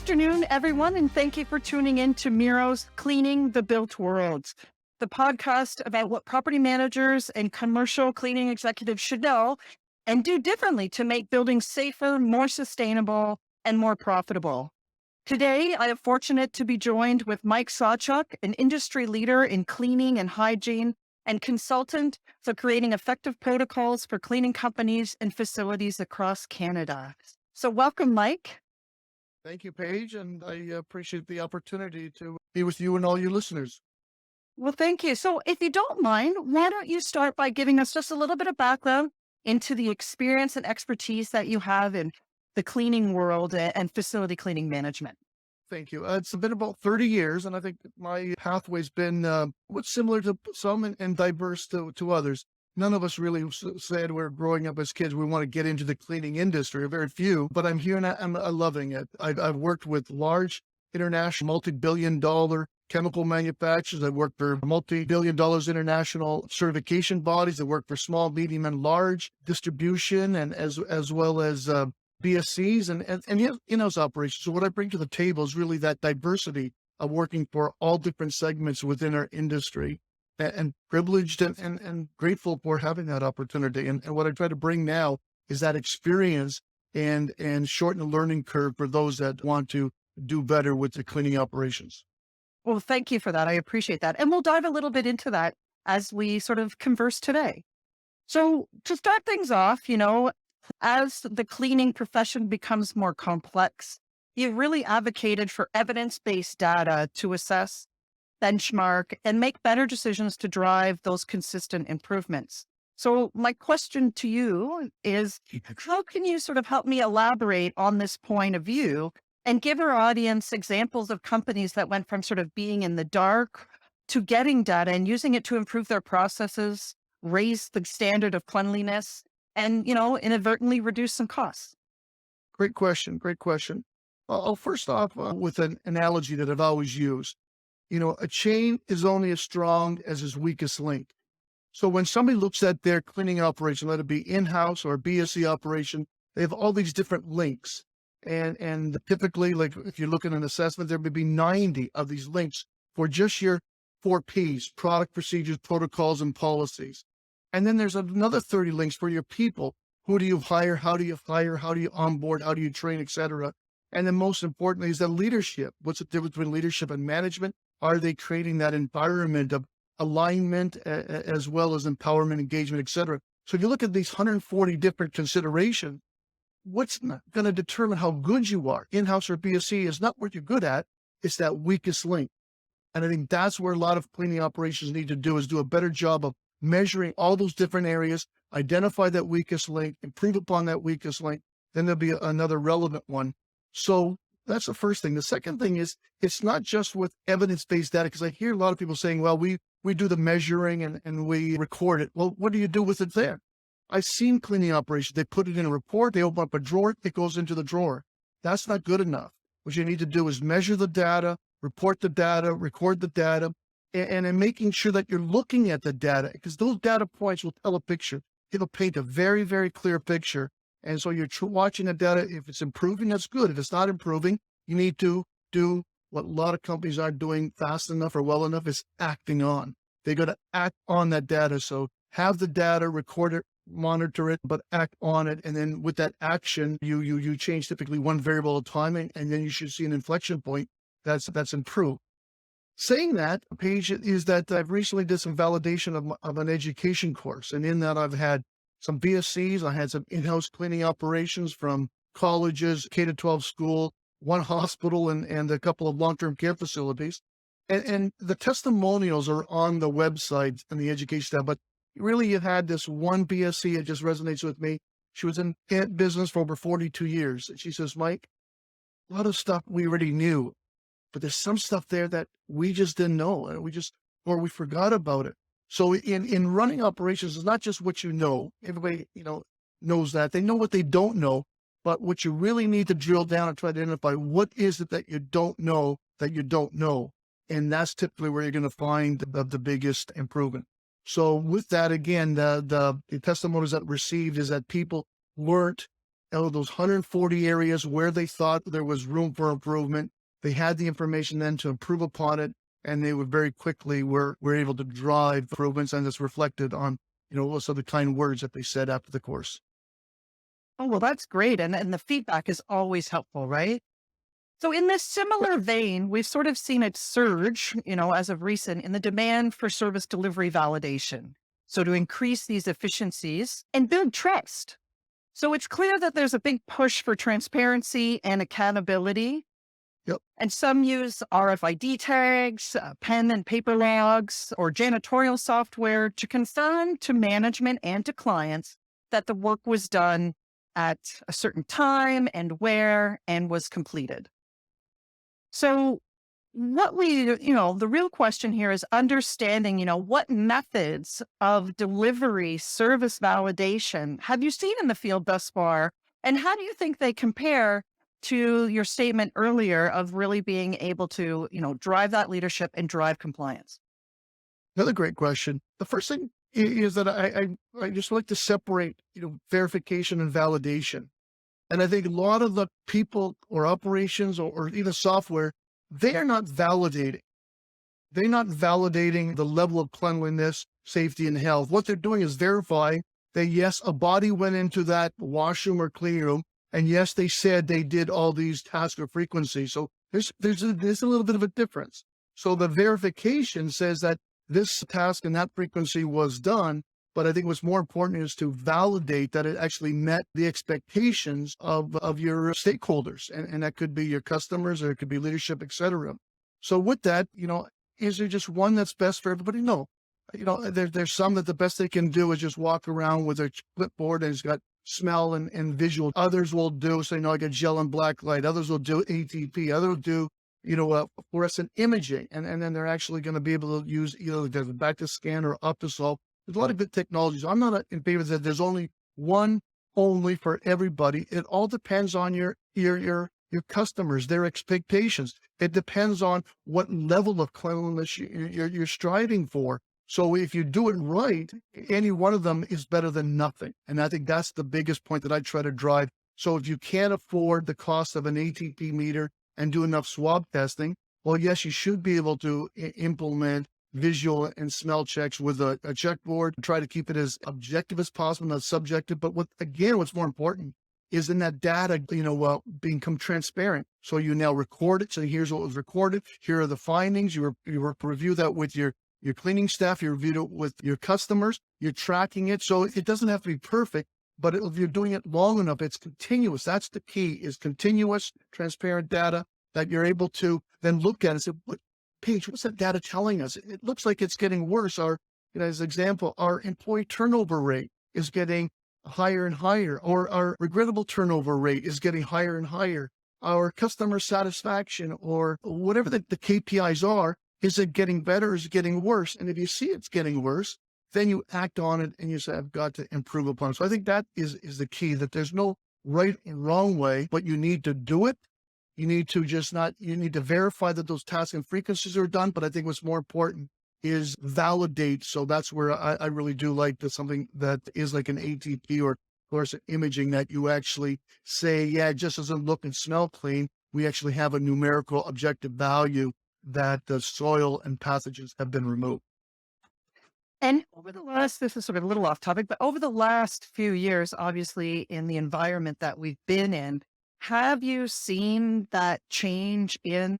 afternoon, everyone, and thank you for tuning in to Mero's Cleaning the Built World, the podcast about what property managers and commercial cleaning executives should know and do differently to make buildings safer, more sustainable, and more profitable. Today, I am fortunate to be joined with Mike Sawchuk, an industry leader in cleaning and hygiene and consultant for creating effective protocols for cleaning companies and facilities across Canada. So welcome, Mike. Thank you, Paige, and I appreciate the opportunity to be with you and all your listeners. Well, thank you. So if you don't mind, why don't you start by giving us just a little bit of background into the experience and expertise that you have in the cleaning world and facility cleaning management? Thank you. It's been about 30 years, and I think my pathway's been what's similar to some and diverse to others. None of us really said we're growing up as kids, we want to get into the cleaning industry, very few, but I'm here and I'm loving it. I've worked with large international multi-billion dollar chemical manufacturers. I've worked for multi-billion dollars international certification bodies. I work for small, medium, and large distribution, and as well as BSCs and in-house operations. So what I bring to the table is really that diversity of working for all different segments within our industry, and privileged and grateful for having that opportunity. And what I try to bring now is that experience and shorten the learning curve for those that want to do better with the cleaning operations. Well, thank you for that. I appreciate that. And we'll dive a little bit into that as we sort of converse today. So to start things off, as the cleaning profession becomes more complex, you've really advocated for evidence-based data to assess, benchmark, and make better decisions to drive those consistent improvements. So my question to you is, how can you sort of help me elaborate on this point of view and give our audience examples of companies that went from sort of being in the dark to getting data and using it to improve their processes, raise the standard of cleanliness, and, inadvertently reduce some costs? Great question. Great question. I'll first off with an analogy that I've always used. A chain is only as strong as its weakest link. So when somebody looks at their cleaning operation, let it be in-house or a BSC operation, they have all these different links. And typically, like if you look at an assessment, there may be 90 of these links for just your 4Ps, product procedures, protocols, and policies. And then there's another 30 links for your people. Who do you hire? How do you hire? How do you onboard? How do you train, et cetera? And then most importantly is the leadership. What's the difference between leadership and management? Are they creating that environment of alignment as well as empowerment, engagement, et cetera? So if you look at these 140 different considerations, what's not going to determine how good you are, in-house or BSC, is not what you're good at. It's that weakest link. And I think that's where a lot of cleaning operations need to do, is do a better job of measuring all those different areas, identify that weakest link, improve upon that weakest link. Then there'll be another relevant one. So that's the first thing. The second thing is, it's not just with evidence-based data, because I hear a lot of people saying, well, we do the measuring and we record it. Well, what do you do with it there? I've seen cleaning operations. They put it in a report, they open up a drawer, it goes into the drawer. That's not good enough. What you need to do is measure the data, report the data, record the data, and in making sure that you're looking at the data, because those data points will tell a picture. It'll paint a very, very clear picture. And so you're watching the data. If it's improving, that's good. If it's not improving, you need to do what a lot of companies aren't doing fast enough or well enough, is acting on. They got to act on that data. So have the data, record it, monitor it, but act on it. And then with that action, you change typically one variable at a time, and then you should see an inflection point that's improved. Saying that, Paige, is that I've recently did some validation of an education course. And in that, I've had some BSCs, I had some in-house cleaning operations from colleges, K-12 school, one hospital, and a couple of long-term care facilities. And the testimonials are on the website and the education tab, but really you had this one BSC that just resonates with me. She was in business for over 42 years. And she says, Mike, a lot of stuff we already knew, but there's some stuff there that we just didn't know, and we forgot about it. So in running operations, it's not just what you know. Everybody, knows that. They know what they don't know, but what you really need to drill down and try to identify, what is it that you don't know that you don't know? And that's typically where you're going to find the biggest improvement. So with that, again, the testimonies that received is that people learned out of those 140 areas where they thought there was room for improvement. They had the information then to improve upon it, and they would very quickly were able to drive improvements, and it's reflected on, also the kind words that they said after the course. Oh, well, that's great. And the feedback is always helpful, right? So in this similar vein, we've sort of seen it surge, as of recent in the demand for service delivery validation. So to increase these efficiencies and build trust. So it's clear that there's a big push for transparency and accountability. Yep. And some use RFID tags, pen and paper logs, or janitorial software to confirm to management and to clients that the work was done at a certain time and where and was completed. So the real question here is understanding, what methods of delivery service validation have you seen in the field thus far? And how do you think they compare to your statement earlier of really being able to, drive that leadership and drive compliance? Another great question. The first thing is that I just like to separate, verification and validation. And I think a lot of the people or operations or even software, they are not validating. They're not validating the level of cleanliness, safety, and health. What they're doing is verifying that, yes, a body went into that washroom or clean room, and yes, they said they did all these tasks or frequencies. So there's a little bit of a difference. So the verification says that this task and that frequency was done, but I think what's more important is to validate that it actually met the expectations of your stakeholders. And that could be your customers, or it could be leadership, et cetera. So with that, is there just one that's best for everybody? No. There's some that the best they can do is just walk around with their clipboard and it's got smell and visual. Others will do, so, like a gel and black light. Others will do ATP. Others will do, fluorescent imaging. And then they're actually going to be able to use either the back to scan or up to solve. There's a lot of good technologies. I'm not in favor that there's only one only for everybody. It all depends on your customers, their expectations. It depends on what level of cleanliness you're striving for. So if you do it right, any one of them is better than nothing. And I think that's the biggest point that I try to drive. So if you can't afford the cost of an ATP meter and do enough swab testing, well, yes, you should be able to implement visual and smell checks with a checkboard, try to keep it as objective as possible, not subjective. But what's more important is in that data, become transparent. So you now record it. So here's what was recorded. Here are the findings. You review that with your cleaning staff. You reviewed it with your customers. You're tracking it. So it doesn't have to be perfect, but if you're doing it long enough, it's continuous. That's the key, is continuous, transparent data that you're able to then look at and say, Paige, what's that data telling us? It looks like it's getting worse. As an example, our employee turnover rate is getting higher and higher, or our regrettable turnover rate is getting higher and higher. Our customer satisfaction, or whatever the KPIs are, is it getting better? Is it getting worse? And if you see it's getting worse, then you act on it and you say, I've got to improve upon it. So I think that is the key, that there's no right and wrong way, but you need to do it. You need to you need to verify that those tasks and frequencies are done. But I think what's more important is validate. So that's where I really do like something that is like an ATP or fluorescent imaging, that you actually say, yeah, it just doesn't look and smell clean. We actually have a numerical objective value that the soil and pathogens have been removed. And this is sort of a little off topic, but over the last few years, obviously in the environment that we've been in, have you seen that change in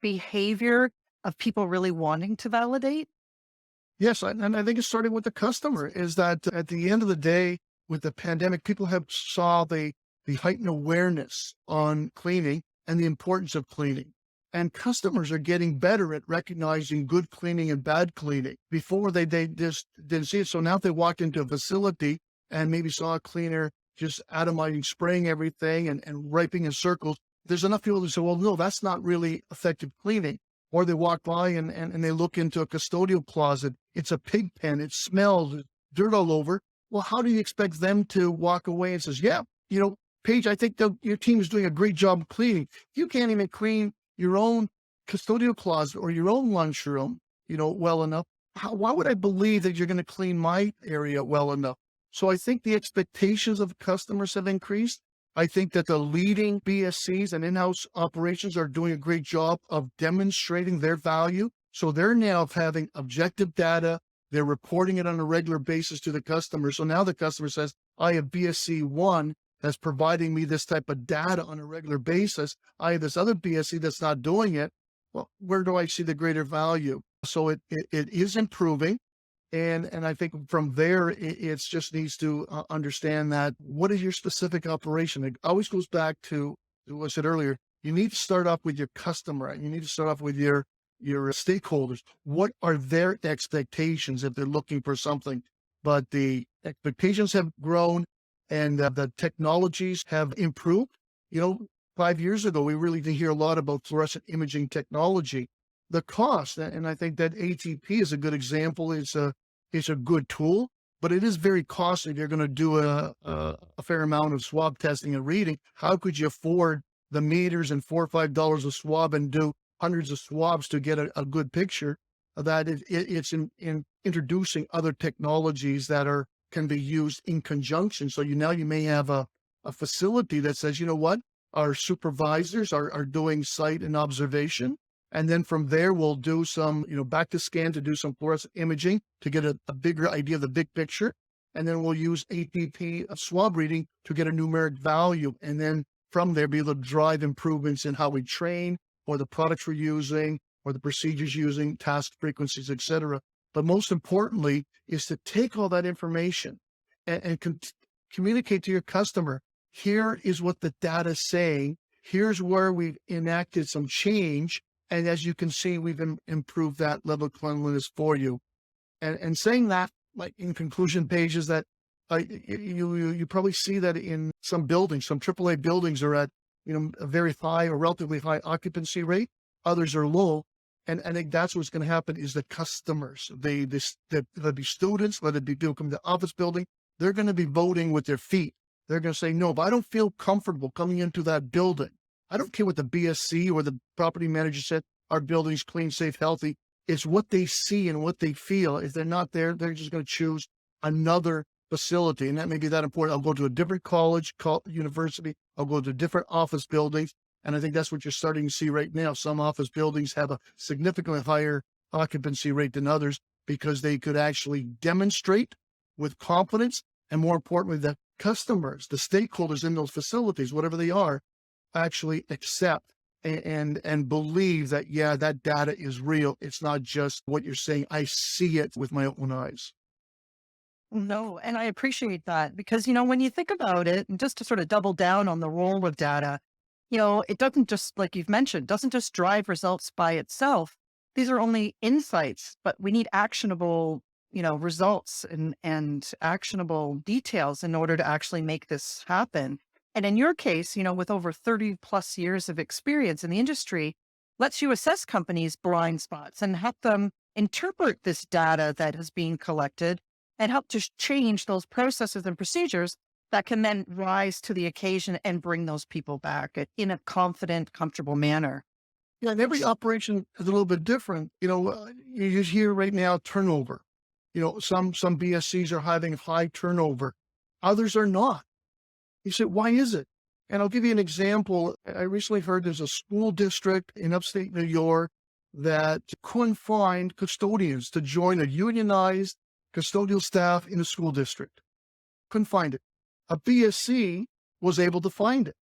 behavior of people really wanting to validate? Yes, and I think it's starting with the customer, is that at the end of the day, with the pandemic, people have saw the heightened awareness on cleaning and the importance of cleaning. And customers are getting better at recognizing good cleaning and bad cleaning. Before they just didn't see it. So now if they walked into a facility and maybe saw a cleaner just atomizing, spraying everything and wiping in circles, there's enough people who say, well, no, that's not really effective cleaning. Or they walk by and they look into a custodial closet. It's a pig pen. It smells, there's dirt all over. Well, how do you expect them to walk away and says, yeah, Paige, I think your team is doing a great job of cleaning. You can't even clean your own custodial closet or your own lunchroom, well enough. Why would I believe that you're going to clean my area well enough? So I think the expectations of customers have increased. I think that the leading BSCs and in-house operations are doing a great job of demonstrating their value. So they're now having objective data. They're reporting it on a regular basis to the customer. So now the customer says, I have BSC one that's providing me this type of data on a regular basis. I have this other BSC that's not doing it. Well, where do I see the greater value? So it is improving. And I think from there, it's just needs to understand that what is your specific operation? It always goes back to what I said earlier. You need to start off with your customer. You need to start off with your stakeholders. What are their expectations if they're looking for something? But the expectations have grown and the technologies have improved. 5 years ago, we really didn't hear a lot about fluorescent imaging technology. The cost, and I think that ATP is a good example. It's a good tool, but it is very costly. If you're going to do a fair amount of swab testing and reading, how could you afford the meters and $4 or $5 a swab and do hundreds of swabs to get a good picture? That it's in introducing other technologies that can be used in conjunction. So you may have a facility that says, you know what, our supervisors are doing site and observation. And then from there, we'll do some, back to scan to do some fluorescent imaging to get a bigger idea of the big picture. And then we'll use ATP swab reading to get a numeric value. And then from there, be able to drive improvements in how we train or the products we're using or the procedures using, task frequencies, et cetera. But most importantly is to take all that information and communicate to your customer. Here is what the data is saying. Here's where we've enacted some change. And as you can see, we've improved that level of cleanliness for you. And saying that, like in conclusion pages, that you probably see that in some buildings, some AAA buildings are at a very high or relatively high occupancy rate. Others are low. And I think that's what's going to happen is the customers, whether it be students, whether it be people coming to the office building, they're going to be voting with their feet. They're going to say, no, but I don't feel comfortable coming into that building. I don't care what the BSC or the property manager said, our building's clean, safe, healthy. It's what they see and what they feel. If they're not there, they're just going to choose another facility. And that may be that important. I'll go to a different college, university. I'll go to different office buildings. And I think that's what you're starting to see right now. Some office buildings have a significantly higher occupancy rate than others because they could actually demonstrate with confidence. And more importantly, the customers, the stakeholders in those facilities, whatever they are, actually accept and believe that, yeah, that data is real. It's not just what you're saying. I see it with my own eyes. No, and I appreciate that because, when you think about it, and just to sort of double down on the role of data, it doesn't just, like you've mentioned, doesn't just drive results by itself. These are only insights, but we need actionable, results and actionable details in order to actually make this happen. And in your case, with over 30 plus years of experience in the industry, lets you assess companies' blind spots and help them interpret this data that is being collected and help to change those processes and procedures that can then rise to the occasion and bring those people back in a confident, comfortable manner. Yeah, and every operation is a little bit different. You just hear right now turnover. Some BSCs are having high turnover. Others are not. You say, why is it? And I'll give you an example. I recently heard there's a school district in upstate New York that couldn't find custodians to join a unionized custodial staff in a school district. Couldn't find it. A BSC was able to find it.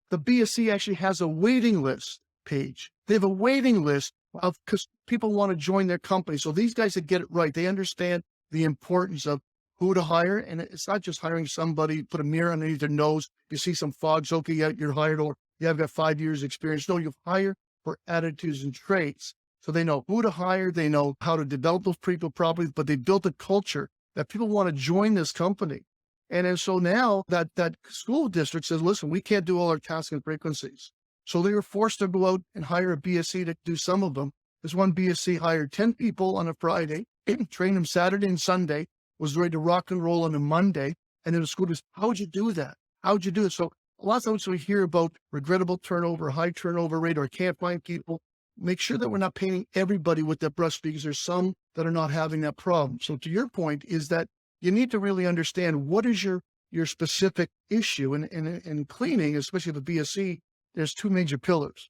The BSC actually has a waiting list page. They have a waiting list of because people want to join their company. So these guys that get it right, they understand the importance of who to hire. And it's not just hiring somebody, put a mirror underneath their nose. You see some fogs, okay, yeah, you're hired, or you have got 5 years experience. No, you hire for attitudes and traits. So they know who to hire. They know how to develop those people properly, but they built a culture that people want to join this company. And so now that school district says, listen, we can't do all our tasks and frequencies. So they were forced to go out and hire a BSC to do some of them. This one BSC hired 10 people on a Friday, trained them Saturday and Sunday, was ready to rock and roll on a Monday. And then the school was, how would you do that? How would you do it? So a lot of times we hear about regrettable turnover, high turnover rate, or can't find people. Make sure that we're not painting everybody with that brush because there's some that are not having that problem. So to your point is that you need to really understand what is your specific issue. And in cleaning, especially the BSC, there's two major pillars.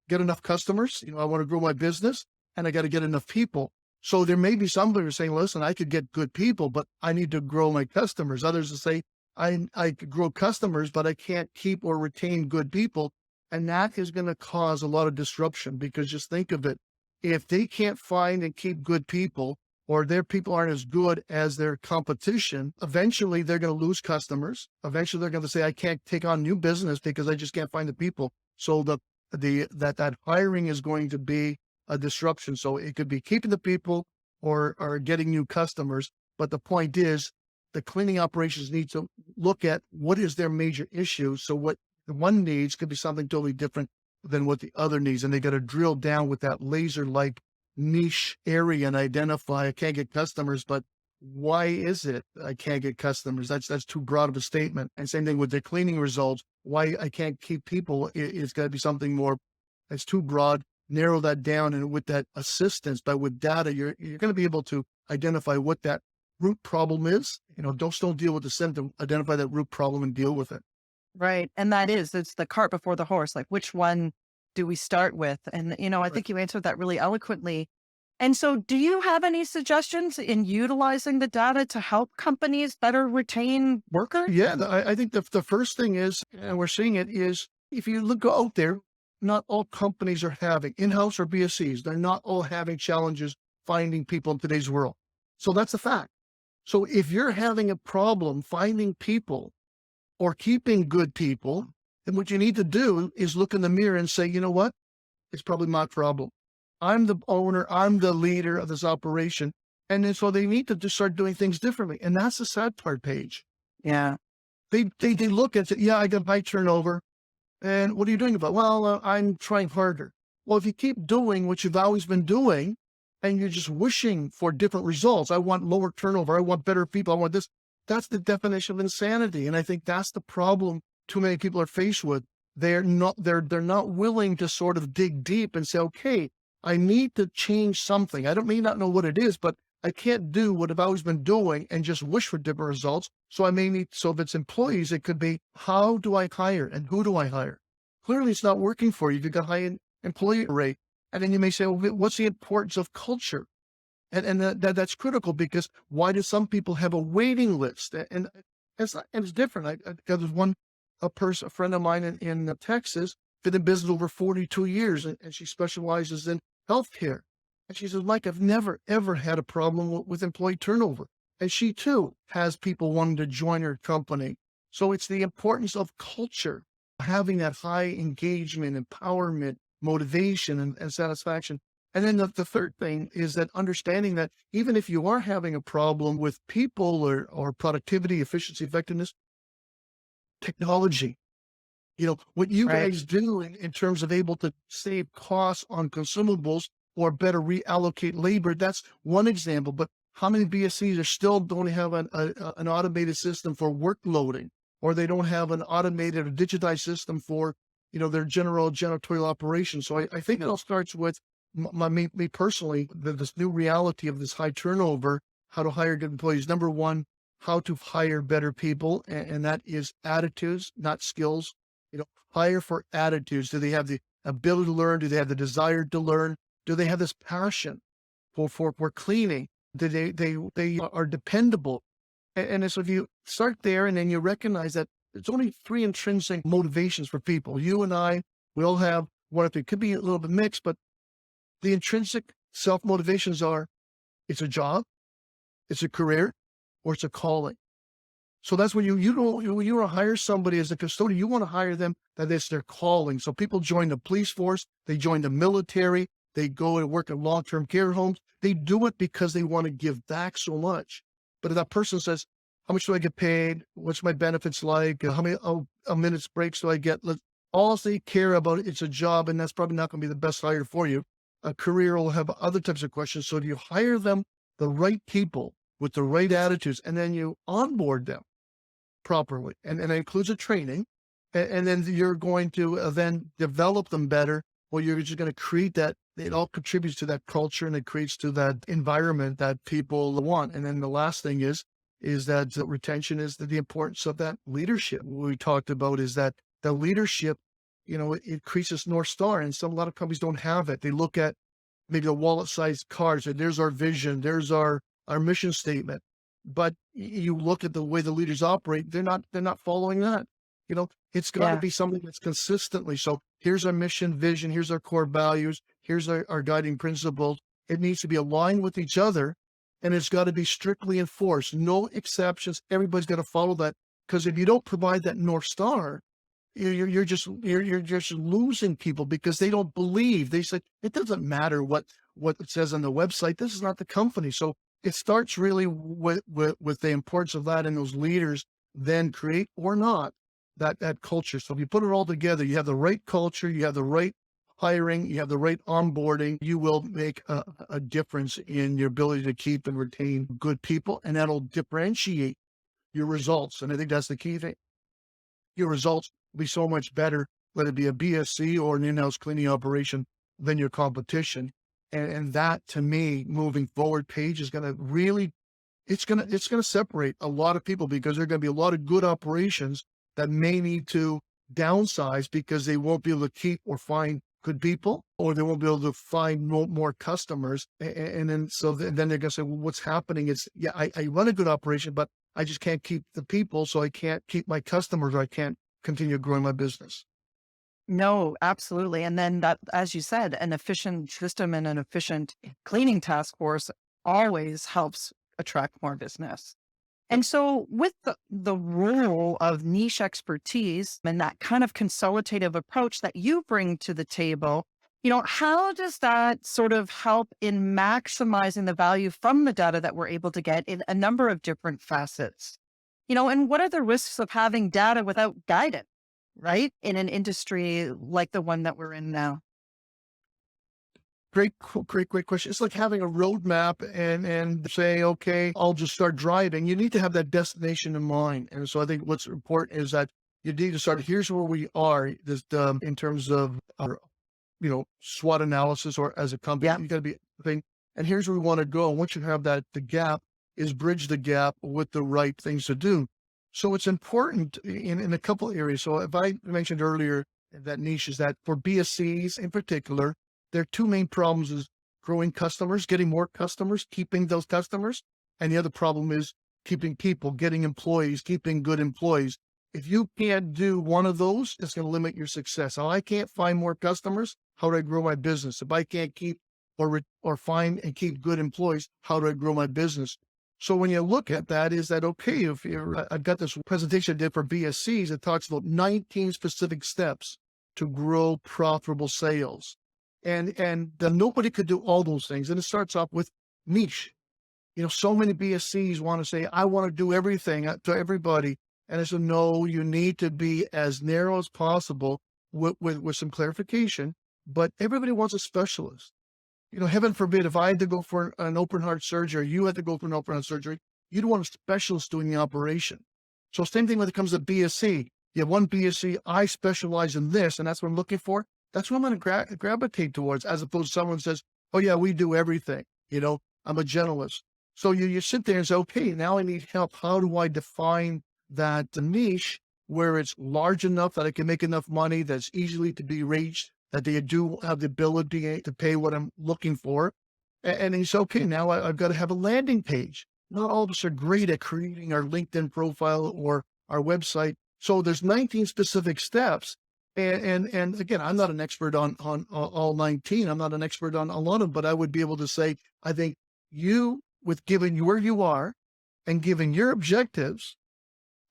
Get enough customers. I want to grow my business, and I got to get enough people. So there may be somebody who's saying, listen, I could get good people, but I need to grow my customers. Others will say, I could grow customers, but I can't keep or retain good people. And that is going to cause a lot of disruption, because just think of it. If they can't find and keep good people, or their people aren't as good as their competition, eventually they're going to lose customers. Eventually they're going to say, I can't take on new business because I just can't find the people. So that hiring is going to be a disruption. So it could be keeping the people or getting new customers. But the point is, the cleaning operations need to look at what is their major issue. So what the one needs could be something totally different than what the other needs. And they got to drill down with that laser-like niche area and identify, I can't get customers, but why is it I can't get customers? That's too broad of a statement. And same thing with the cleaning results. Why I can't keep people, it's got to be something more, it's too broad. Narrow that down, and with that assistance, but with data, you're going to be able to identify what that root problem is. Don't deal with the symptom, identify that root problem and deal with it. Right. And it's the cart before the horse. Like, which one do we start with? And, I think you answered that really eloquently. And so do you have any suggestions in utilizing the data to help companies better retain workers? Yeah, I think the first thing is, and we're seeing it, is if you look out there, not all companies are having in-house or BSCs. They're not all having challenges finding people in today's world. So that's a fact. So if you're having a problem finding people or keeping good people, then what you need to do is look in the mirror and say, you know what? It's probably my problem. I'm the owner. I'm the leader of this operation. And then so they need to just start doing things differently. And that's the sad part, Paige. Yeah. They look and say, yeah, I got high turnover. And what are you doing about it? Well, I'm trying harder. Well, if you keep doing what you've always been doing and you're just wishing for different results, I want lower turnover, I want better people, I want this, that's the definition of insanity. And I think that's the problem too many people are faced with. They're not willing to sort of dig deep and say, okay, I need to change something. May not know what it is, but I can't do what I've always been doing and just wish for different results. So if it's employees, it could be, how do I hire and who do I hire? Clearly it's not working for you. You've got high employee rate. And then you may say, well, what's the importance of culture? And that's critical, because why do some people have a waiting list? And it's different. There's a friend of mine in Texas, been in business over 42 years, and she specializes in healthcare. And she says, Mike, I've never, ever had a problem with employee turnover. And she too has people wanting to join her company. So it's the importance of culture, having that high engagement, empowerment, motivation, and satisfaction. And then the third thing is that understanding that even if you are having a problem with people or productivity, efficiency, effectiveness, technology, what you Right. guys do in terms of able to save costs on consumables or better reallocate labor, that's one example. But how many BSCs are still don't have an automated system for workloading, or they don't have an automated or digitized system for, their janitorial operations? So I think it all starts with me personally, this new reality of this high turnover, how to hire good employees. Number one, how to hire better people. And that is attitudes, not skills. Hire for attitudes. Do they have the ability to learn? Do they have the desire to learn? Do they have this passion for cleaning? Do they are dependable? And so if you start there and then you recognize that there's only three intrinsic motivations for people. You and I, we all have one. It could be a little bit mixed, but the intrinsic self-motivations are, it's a job, it's a career, or it's a calling. So that's when you want to hire somebody as a custodian, you want to hire them that it's their calling. So people join the police force, they join the military, they go and work in long-term care homes. They do it because they want to give back so much. But if that person says, how much do I get paid? What's my benefits like? How many minutes breaks do I get? All they care about, it's a job, and that's probably not going to be the best hire for you. A career will have other types of questions. So do you hire them, the right people with the right attitudes, and then you onboard them properly? And it includes a training. And then you're going to then develop them better, or you're just going to create that. It all contributes to that culture, and it creates to that environment that people want. And then the last thing is is that retention is the importance of that leadership. What we talked about is that the leadership, it increases North Star, and a lot of companies don't have it. They look at maybe the wallet-sized cards, and there's our vision, there's our mission statement. But you look at the way the leaders operate, they're not following that. It's got to Yeah. be something that's consistently. So here's our mission, vision, here's our core values, here's our guiding principles. It needs to be aligned with each other, and it's got to be strictly enforced. No exceptions. Everybody's got to follow that. Because if you don't provide that North Star, you're just losing people because they don't believe. They say it doesn't matter what it says on the website. This is not the company. So it starts really with the importance of that, and those leaders then create or not that culture. So if you put it all together, you have the right culture, you have the right hiring, you have the right onboarding, you will make a difference in your ability to keep and retain good people, and that'll differentiate your results. And I think that's the key thing. Your results will be so much better, whether it be a BSC or an in-house cleaning operation, than your competition. And that, to me, moving forward, Paige, is going to really, it's going to separate a lot of people, because there are going to be a lot of good operations that may need to downsize because they won't be able to keep or find good people, or they won't be able to find more customers. And then, then they're going to say, well, what's happening is, yeah, I run a good operation, but I just can't keep the people. So I can't keep my customers, or I can't continue growing my business. No, absolutely. And then that, as you said, an efficient system and an efficient cleaning task force always helps attract more business. Yep. And so with the role of niche expertise and that kind of consultative approach that you bring to the table, how does that sort of help in maximizing the value from the data that we're able to get in a number of different facets? And what are the risks of having data without guidance, right? In an industry like the one that we're in now? Great question. It's like having a roadmap and say, okay, I'll just start driving. You need to have that destination in mind. And so I think what's important is that you need to start, here's where we are, this, in terms of our, SWOT analysis, or as a company, Yeah. you got to be thing. And here's where we want to go. And once you have that, the gap is bridge the gap with the right things to do. So it's important in a couple of areas. So if I mentioned earlier that niche, is that for BSCs in particular, their two main problems is growing customers, getting more customers, keeping those customers. And the other problem is keeping people, getting employees, keeping good employees. If you can't do one of those, it's going to limit your success. Now, I can't find more customers. How do I grow my business? If I can't keep or find and keep good employees, how do I grow my business? So when you look at that, is that okay? I've got this presentation I did for BSCs. It talks about 19 specific steps to grow profitable sales. And nobody could do all those things. And it starts off with niche. So many BSCs want to say, I want to do everything to everybody. And I said, no, you need to be as narrow as possible with some clarification. But everybody wants a specialist. Heaven forbid, if I had to go for an open heart surgery, you had to go for an open heart surgery, you'd want a specialist doing the operation. So same thing when it comes to BSC. You have one BSC, I specialize in this, and that's what I'm looking for. That's what I'm going to gravitate towards, as opposed to someone says, oh yeah, we do everything. I'm a generalist. So you sit there and say, okay, now I need help. How do I define that niche where it's large enough that I can make enough money, that's easily to be reached, that they do have the ability to pay what I'm looking for? And you say, okay, now I've got to have a landing page. Not all of us are great at creating our LinkedIn profile or our website. So there's 19 specific steps. And again, I'm not an expert on all 19. I'm not an expert on a lot of them, but I would be able to say, I think you, with giving you where you are and giving your objectives,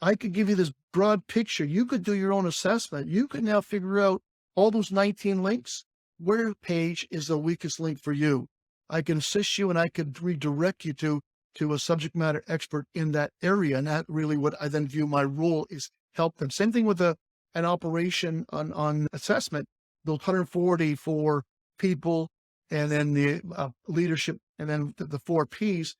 I could give you this broad picture. You could do your own assessment. You could now figure out all those 19 links. Where page is the weakest link for you? I can assist you, and I could redirect you to a subject matter expert in that area. And that really what I then view my role is help them. Same thing with an operation on assessment, those 140 for people, and then the leadership, and then the 4 Ps,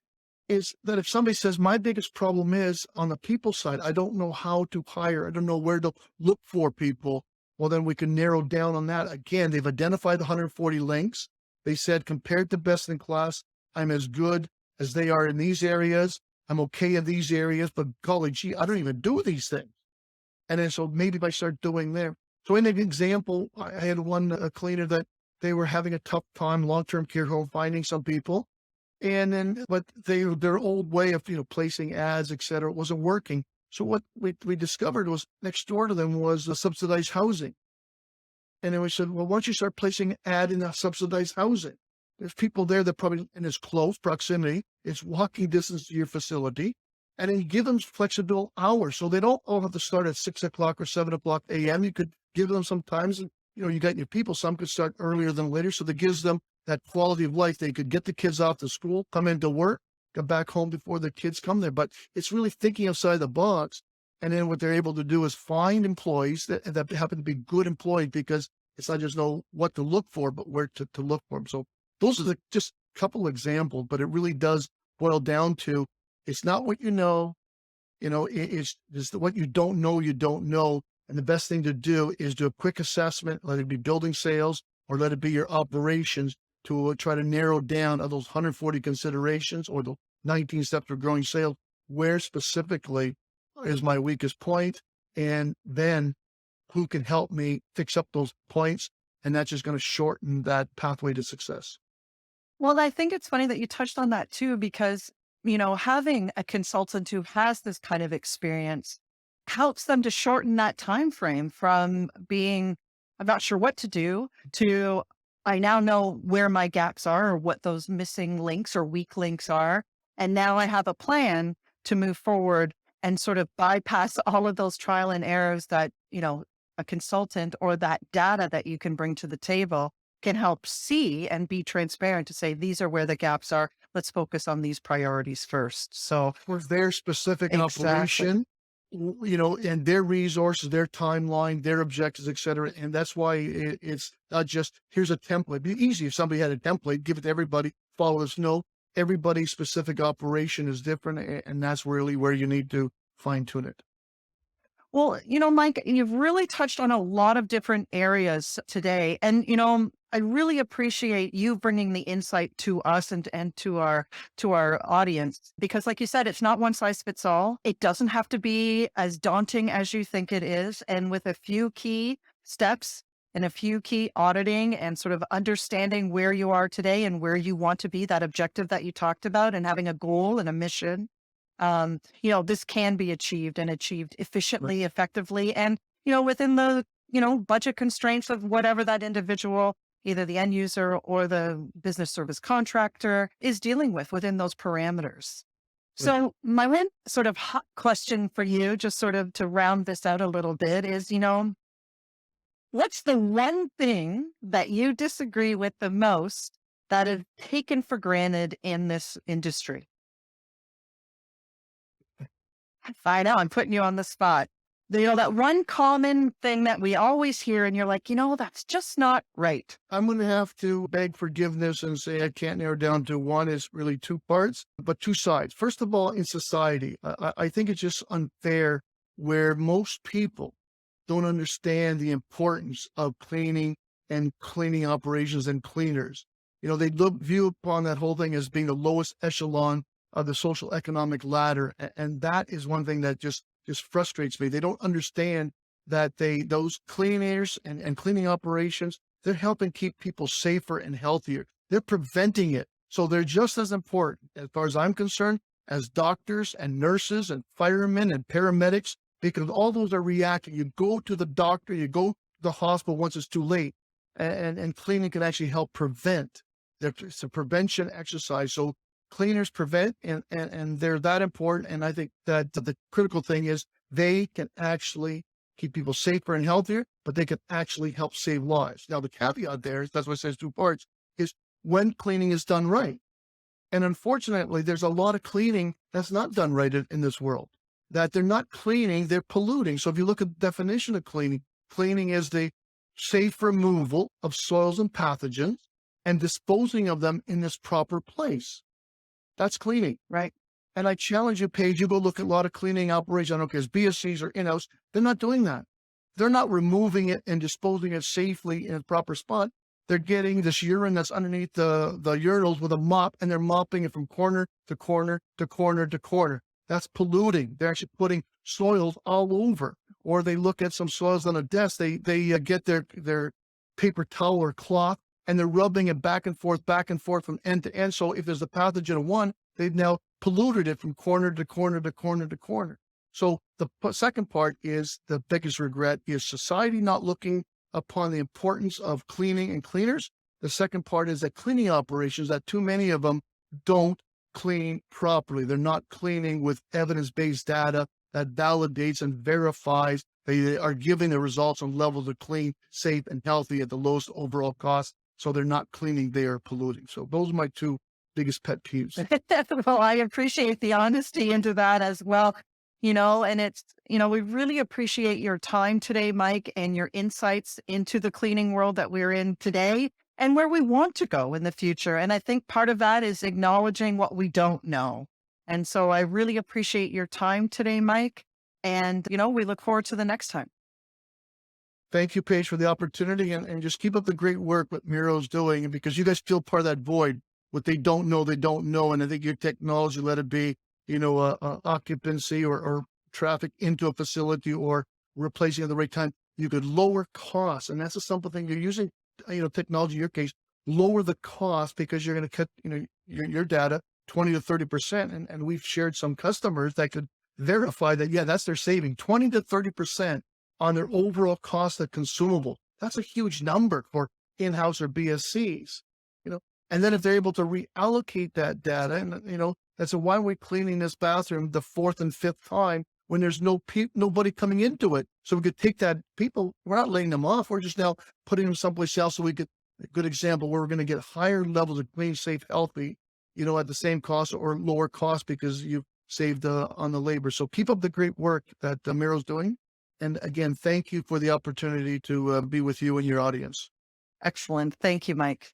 is that if somebody says, my biggest problem is on the people side, I don't know how to hire, I don't know where to look for people. Well, then we can narrow down on that. Again, they've identified the 140 links. They said, compared to best in class, I'm as good as they are in these areas. I'm okay in these areas, but golly gee, I don't even do these things. And then so maybe if I start doing there. So in an example, I had one cleaner that they were having a tough time, long-term care home, finding some people. And then, but their old way of, placing ads, et cetera, wasn't working. So what we discovered was next door to them was subsidized housing. And then we said, well, why don't you start placing an ad in the subsidized housing? There's people there that probably in this close proximity, it's walking distance to your facility. And then you give them flexible hours. So they don't all have to start at 6 o'clock or 7 o'clock a.m. You could give them some times, and you got your people, some could start earlier than later. So that gives them that quality of life. They could get the kids off to school, come into work, get back home before the kids come there. But it's really thinking outside the box. And then what they're able to do is find employees that happen to be good employees, because it's not just know what to look for, but where to look for them. So those are just a couple examples, but it really does boil down to, it's not what you know, it's just what you don't know, you don't know. And the best thing to do is do a quick assessment, let it be building sales or let it be your operations, to try to narrow down of those 140 considerations or the 19 steps for growing sales, where specifically is my weakest point, and then who can help me fix up those points. And that's just going to shorten that pathway to success. Well, I think it's funny that you touched on that too, because, having a consultant who has this kind of experience helps them to shorten that time frame from being, I'm not sure what to do, to I now know where my gaps are or what those missing links or weak links are. And now I have a plan to move forward and sort of bypass all of those trial and errors that, a consultant or that data that you can bring to the table can help see and be transparent to say, these are where the gaps are. Let's focus on these priorities first. So For their specific exactly. operation, and their resources, their timeline, their objectives, et cetera. And that's why it's not just, here's a template. It'd be easy if somebody had a template, give it to everybody, follow this. No, everybody's specific operation is different. And that's really where you need to fine tune it. Well, Mike, you've really touched on a lot of different areas today. And, I really appreciate you bringing the insight to us and to our audience, because like you said, it's not one size fits all. It doesn't have to be as daunting as you think it is. And with a few key steps and a few key auditing and sort of understanding where you are today and where you want to be, that objective that you talked about, and having a goal and a mission, this can be achieved and achieved efficiently, effectively, and, within the, budget constraints of whatever that individual, either the end user or the business service contractor, is dealing with within those parameters. Right. So my one sort of hot question for you, just sort of to round this out a little bit, is, what's the one thing that you disagree with the most that is taken for granted in this industry? I know I'm putting you on the spot. That one common thing that we always hear, and you're like, that's just not right. I'm going to have to beg forgiveness and say I can't narrow down to one. It's really two parts, but two sides. First of all, in society, I think it's just unfair where most people don't understand the importance of cleaning and cleaning operations and cleaners. They view upon that whole thing as being the lowest echelon of the social economic ladder. And that is one thing that just frustrates me. They don't understand that those cleaners and cleaning operations, they're helping keep people safer and healthier. They're preventing it. So they're just as important, as far as I'm concerned, as doctors and nurses and firemen and paramedics, because all those are reacting. You go to the doctor, you go to the hospital once it's too late, and cleaning can actually help prevent. It's a prevention exercise. So cleaners prevent, and they're that important. And I think that the critical thing is they can actually keep people safer and healthier, but they can actually help save lives. Now, the caveat there is, that's what it says two parts, is when cleaning is done right. And unfortunately, there's a lot of cleaning that's not done right in this world, that they're not cleaning, they're polluting. So if you look at the definition of cleaning, cleaning is the safe removal of soils and pathogens and disposing of them in this proper place. That's cleaning. Right. And I challenge you, Paige, you go look at a lot of cleaning operations, I don't care if it's BSCs or in-house, they're not doing that. They're not removing it and disposing it safely in a proper spot. they're getting this urine that's underneath the urinals with a mop, and they're mopping it from corner to corner to corner to corner. That's polluting. They're actually putting soils all over. Or they look at some soils on a desk. They get their paper towel or cloth, and they're rubbing it back and forth from end to end. So if there's a pathogen of one, they've now polluted it from corner to corner to corner to corner. So the second part is the biggest regret is society not looking upon the importance of cleaning and cleaners. The second part is that cleaning operations, that too many of them don't clean properly. They're not cleaning with evidence-based data that validates and verifies they are giving the results on levels of clean, safe, and healthy at the lowest overall cost. So they're not cleaning, they are polluting. So those are my two biggest pet peeves. Well, I appreciate the honesty into that as well. And we really appreciate your time today, Mike, and your insights into the cleaning world that we're in today and where we want to go in the future. And I think part of that is acknowledging what we don't know. And so I really appreciate your time today, Mike. And, we look forward to the next time. Thank you, Paige, for the opportunity, and just keep up the great work what Mero's doing. And because you guys feel part of that void, what they don't know, they don't know. And I think your technology, let it be, occupancy or traffic into a facility or replacing at the right time, you could lower costs. And that's a simple thing. You're using, technology in your case, lower the cost because you're going to cut, your data 20 to 30%. And we've shared some customers that could verify that, yeah, that's their saving 20 to 30% on their overall cost of consumable. That's a huge number for in-house or BSCs, and then if they're able to reallocate that data and, that's a why we're cleaning this bathroom the fourth and fifth time when there's nobody coming into it. So we could take that people, we're not laying them off. We're just now putting them someplace else. So we could, a good example where we're going to get higher levels of clean, safe, healthy, at the same cost or lower cost because you've saved on the labor. So keep up the great work that Mero's doing. And again, thank you for the opportunity to be with you and your audience. Excellent. Thank you, Mike.